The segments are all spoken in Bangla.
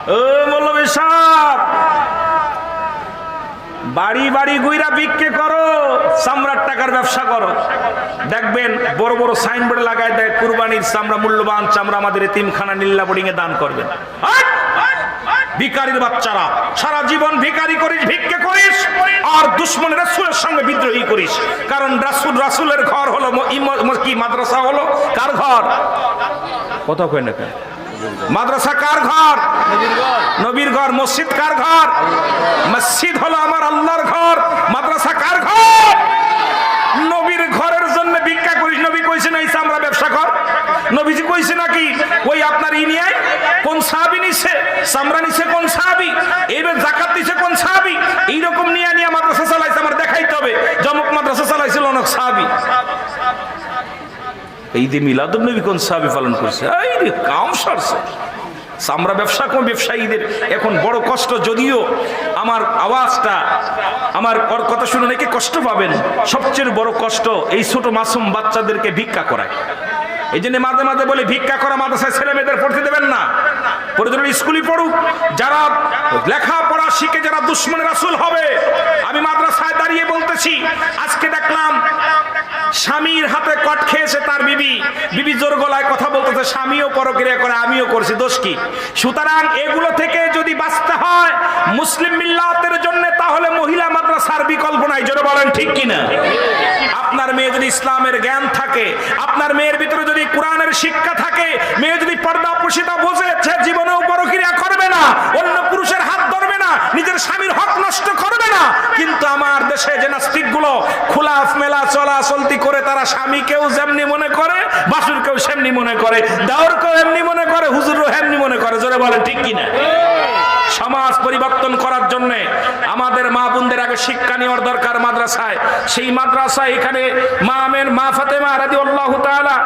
মৌলভী সাহেব, বাড়ি বাড়ি গুইরা বিক্রি করো, চামড়ার টাকার ব্যবসা করো, দেখবেন বড় বড় সাইনবোর্ড লাগায় দেয় কুরবানির চামড়া, মূল্যবান চামড়া আমাদের এতিমখানা নীল্লা বোর্ডিং এ দান করবেন। ভিখারির বাচ্চারা, সারা জীবন ভিখারি করিস, ভিক্ষে করিস, আর দুশ্মন রাসূলের সঙ্গে বিদ্রোহী করিস। কারণ রাসূলের ঘর হলো কি, মাদ্রাসা হলো কার ঘর? কথা কই না কেন? মাদ্রাসা কার ঘর? নবীর ঘর। মসজিদ কার ঘর? মসজিদ হলো আমার আল্লাহর ঘর। মাদ্রাসা কার ঘর? নবীর ঘরের জন্য ভিক্ষা করিস। নবী কইছে না এই চামড়া ব্যবসা কর? নবীজি কইছে নাকি ওই আপনার ইনিয়ায় কোন সাহাবী নিছে চামড়া নিছে? কোন সাহাবী? এইবার যাকাত দিছে কোন সাহাবী? এইরকম নিয়ে নিয়ে মাদ্রাসা চালাইছে, আমার দেখাইতে হবে জমক মাদ্রাসা চালাইছিল অনেক সাহাবী। ঈদে মিলাদুন নবী কোন সাহাবী পালন করছে? এই রে কাম সারছে। চামড়া ব্যবসা কোন ব্যবসায়ীদের এখন বড় কষ্ট। যদিও আমার আওয়াজটা, আমার কথা শুনে নাকি কষ্ট পাবেন, সবচেয়ে বড় কষ্ট এই ছোট মাসুম বাচ্চাদেরকে ভিক্ষা করায়। এই জন্য মাঝে মাঝে বলে ভিক্ষা করা মাদ্রাসায় ছেলে মেয়েদের পড়তে দেবেন না। প্রয়োজন স্কুলে পড়ুক, যারা লেখাপড়া শিখে যারা দুশ্মনের রাসূল হবে। আমি মাদ্রাসায় দাঁড়িয়ে বলতেছি, আজকে দেখলাম স্বামীর হাতে কট খেয়েছে তার বিবি জোর গলায় কথা বলতেছে, স্বামীও পরক্রিয়া করে, আমিও করছি, দোষ কি? সুতরাং এগুলো থেকে যদি বাঁচতে হয় মুসলিম মিল্লাতের জন্য, তাহলে মহিলা মাদ্রাসার বিকল্প নাই। জোরে বলেন ঠিক কিনা? আপনার মেয়ে যদি ইসলামের জ্ঞান থাকে, আপনার মেয়ের ভিতরে যদি কোরআনের শিক্ষা থাকে, মেয়ে যদি পর্দা প্রসিতা বোঝে, সে জীবনেও পরক্রিয়া করবে না, অন্য পুরুষের হাত ধরবে না, নিজের স্বামীর হক নষ্ট করবে না। কিন্তু আমার দেশে যে নাস্তিকগুলো খোলা মেলা চলা চলতি করে, তারা স্বামীকেও যেমনি মনে করে, বাসুরকেও সেমনি মনে করে, দাওরকেও এমনি মনে করে, হুজুরও এমনি মনে করে। জোরে বলেন ঠিক কিনা? সমাজ পরিবর্তন করার জন্য আমাদের মা বোনদের আগে শিক্ষা নেওয়ার দরকার মাদ্রাসায়। সেই মাদ্রাসায় এখানে মা ফাতেমা রাদিয়াল্লাহু তাআলা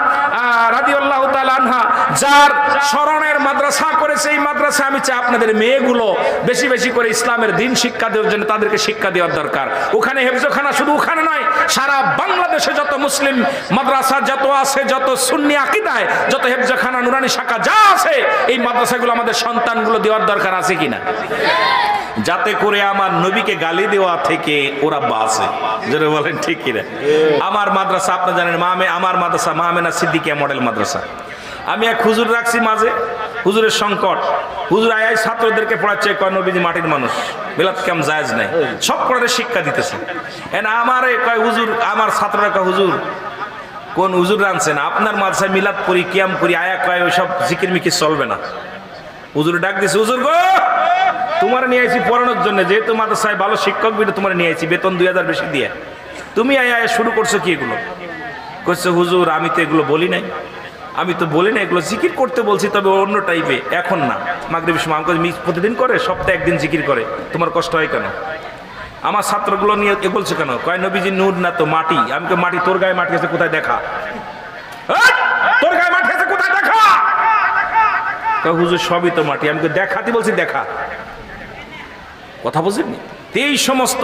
আনহা যার স্মরণের মাদ্রাসা করেছে, এই মাদ্রাসা আমি চাই আপনাদের মেয়েগুলো বেশি বেশি করে ইসলামের দিন শিক্ষা দেওয়ার জন্য তাদেরকে শিক্ষা দেওয়ার দরকার। ওখানে হেফজখানা শুধু ওখানে নয়, সারা বাংলাদেশে যত মুসলিম মাদ্রাসা যত আছে, যত সুন্নি আকীদায় যত হেফজখানা নুরানি শাখা যা আছে, এই মাদ্রাসাগুলো আমাদের সন্তানগুলো দেওয়ার দরকার আছে কিনা, যাতে করে আমার নবীকে গালি দেওয়া থেকে ওরা বাঁচে। যারা বলেন ঠিক কিনা? আমার মাদ্রাসা আপনারা জানেন, আমার মাদ্রাসা মা আমেনা সিদ্দিকিয়া মডেল মাদ্রাসা। আমি এক হুজুর রাখছি মাঝে, হুজুরের সংকট। হুজুর আয় ছাত্রদেরকে পড়াচ্ছে, কয় নবীজি মাটির মানুষ, মিলাদ কেমন জায়েজ নাই, সব পড়াতে শিক্ষা দিতেছে। আমারে কয় হুজুর, আমার ছাত্ররা কয় হুজুর কোন হুজুর আনছেন আপনার মাদ্রাসায় মিলাদ পড়ি, কিয়াম করি, আয়া কয় ওইসব জিকির মিকির চলবে না। হুজুর ডাক দিছে, হুজুর গো তোমার নিয়ে আইছি পড়ানোর জন্য, যেহেতু মাদ্রাসায় ভালো শিক্ষক বিটা তোমার নিয়ে আইছি, বেতন 2000 বেশি দিয়ে, তুমি আয়া শুরু করছো কি এগুলো? কইছে হুজুর আমি তো এগুলো বলি নাই, আমি তো বলি না, এগুলো জিকির করতে বলছি, তবে অন্য টাইপে, এখন না। মাগরিবের সময় আমাকে প্রতিদিন করে, সপ্তাহে একদিন জিকির করে, তোমার কষ্ট হয় কেন? আমার ছাত্রগুলো নিয়ে বলছে কেন? কয় নবীজি নূর না তো মাটি। আমি কই মাটি তোর গায়ে মাটি আছে কোথায় দেখা? তোর গায়ে মাটি আছে কোথায় দেখা? কয় হুজুর সবই তো মাটি। আমি দেখাতে বলছি, দেখা। কথা বুঝেননি? এই সমস্ত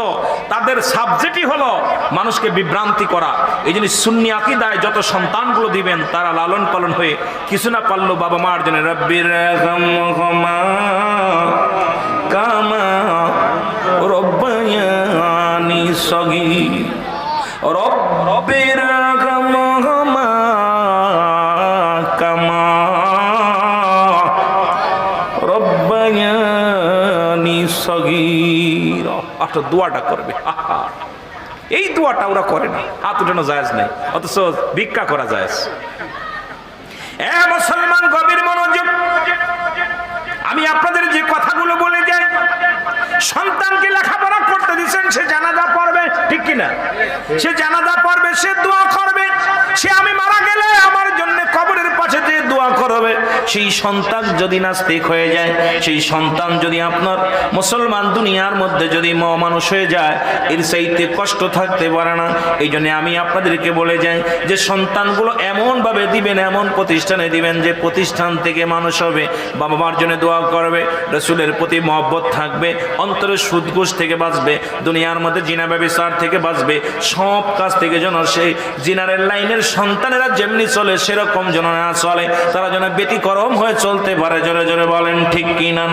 তাদের সাবজেক্টই হলো মানুষকে বিভ্রান্তি করা। এই জন্য সুন্নি আকীদায় যত সন্তানগুলো দিবেন, তারা লালন পালন হয়ে কিছু না পারলো বাবা মার জন্য রব্বির রহমহুমা কামা রব্বায়ানি সগীর, রব্বির রহমহুমা কামা রব্বায়ানি সগীর। একটা দোয়াটা করবে, এই দোয়াটা ওরা করে না। হাত উঠানো জায়েজ নাই, অথচ ভিক্ষা করা জায়েজ। মুসলমান গভীর মনোযোগ, আমি আপনাদের যে কথাগুলো বলে যাই, সন্তানকে লেখাপড়া করতে দিচ্ছেন, সে জানাজা পড়বে, ঠিক কিনা? সে জানাজা পড়বে, সে দোয়া করবে, সে আমি মারা গেলে আমার জন্য কবরের পাশে যে দোয়া করবে। সেই সন্তান যদি নাস্তিক হয়ে যায়, সেই সন্তান যদি আপনার মুসলমান দুনিয়ার মধ্যে যদি মানুষ হয়ে যায়, এর চাইতে কষ্ট থাকতে পারে না। এই জন্য আমি আপনাদেরকে বলে যাই যে সন্তানগুলো এমন ভাবে দিবেন, এমন প্রতিষ্ঠানে দিবেন যে প্রতিষ্ঠান থেকে মানুষ হবে, বাবা মার জন্য দোয়া করবে, রাসূলের প্রতি মহব্বত থাকবে, অন্তরে সুদ ঘুষ থেকে বাঁচবে, দুনিয়ার মধ্যে জিনা ব্যভিচার থেকে বাঁচবে, সব কাজ থেকে যেন সেই জিনারের লাইনের সন্তানেরা যেমনি চলে সেরকম যেন না চলে, তারা যেন ব্যতিক্রম হয়ে চলতে পারে। জোরে জোরে বলেন ঠিক কিনা?